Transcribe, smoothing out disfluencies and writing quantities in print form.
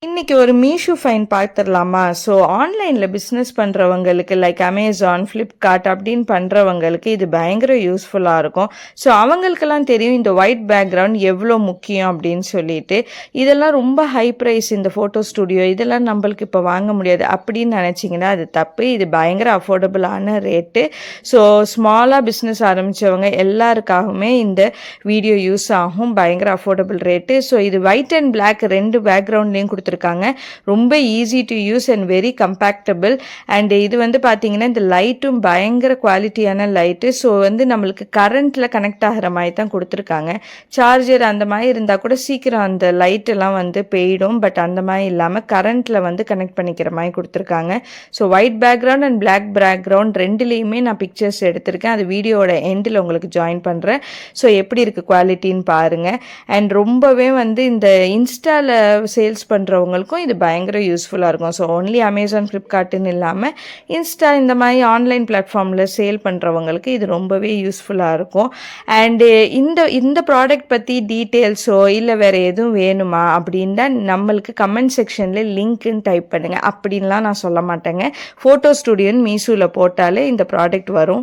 இன்னைக்கு ஒரு மீஷோ ஃபைன் பார்த்துடலாமா? ஸோ ஆன்லைனில் பிஸ்னஸ் பண்ணுறவங்களுக்கு லைக் அமேசான், ஃப்ளிப்கார்ட் அப்படின்னு பண்ணுறவங்களுக்கு இது பயங்கர யூஸ்ஃபுல்லாக இருக்கும். ஸோ அவங்களுக்கெல்லாம் தெரியும் இந்த ஒயிட் பேக்ரவுண்ட் எவ்வளோ முக்கியம் அப்படின்னு சொல்லிட்டு. இதெல்லாம் ரொம்ப ஹை ப்ரைஸ் இந்த ஃபோட்டோ ஸ்டுடியோ இதெல்லாம் நம்மளுக்கு இப்போ வாங்க முடியாது அப்படின்னு நினச்சிங்கன்னா அது தப்பு. இது பயங்கர அஃபோர்டபுளான ரேட்டு. ஸோ ஸ்மாலாக பிஸ்னஸ் ஆரம்பித்தவங்க எல்லாருக்காகவுமே இந்த வீடியோ யூஸ் ஆகும். பயங்கர அஃபோர்டபுள் ரேட்டு. ஸோ இது ஒயிட் அண்ட் பிளாக் ரெண்டு பேக்ரவுண்ட்லேயும் கொடுத்துருக்காங்க. ரொம்ப easy to use and very compatible. And இது பார்த்தீங்கன்னா இந்த லைட்டும் பயங்கர குவாலிட்டியான லைட்டு. ஸோ நம்மளுக்கு கரண்ட்டில் கனெக்ட் ஆகிற மாதிரி தான் கொடுத்துருக்காங்க. சார்ஜர் அந்த மாதிரி இருந்தால் கூட சீக்கிரம் அந்த லைட்டெல்லாம் போயிடும். பட் அந்த மாதிரி இல்லாமல் கரண்ட்டில் கனெக்ட் பண்ணிக்கிற மாதிரி கொடுத்துருக்காங்க. So white background and black background ரெண்டுலேயுமே நான் பிக்சர்ஸ் எடுத்திருக்கேன். அது வீடியோட எண்டில் உங்களுக்கு ஜாயின் பண்ணுறேன். ஸோ எப்படி இருக்குது குவாலிட்டின்னு பாருங்கள். அண்ட் ரொம்பவே இந்த இன்ஸ்டாவில் சேல்ஸ் பண்ணுறவங்களுக்கும் இது பயங்கர யூஸ்ஃபுல்லாக இருக்கும். ஸோ ஒன்லி அமேசான், ஃப்ளிப்கார்ட்டுன்னு இல்லாமல் இன்ஸ்டா இந்த மாதிரி ஆன்லைன் பிளாட்ஃபார்மில் சேல் பண்ணுறவங்களுக்கு இது ரொம்பவே யூஸ்ஃபுல்லாக இருக்கும். அண்டு இந்த ப்ராடக்ட் பற்றி டீட்டெயில்ஸோ இல்லை வேறு எதுவும் வேணுமா அப்படின்னா நம்மளுக்கு கமெண்ட் செக்ஷனில் லிங்க்குன்னு டைப் பண்ணுங்கள். அப்படின்லாம் நான் சொல்ல மாட்டேங்க. ஃபோட்டோ ஸ்டுடியோன்னு மீஷோவில் போட்டாலே இந்த ப்ராடக்ட் வரும்.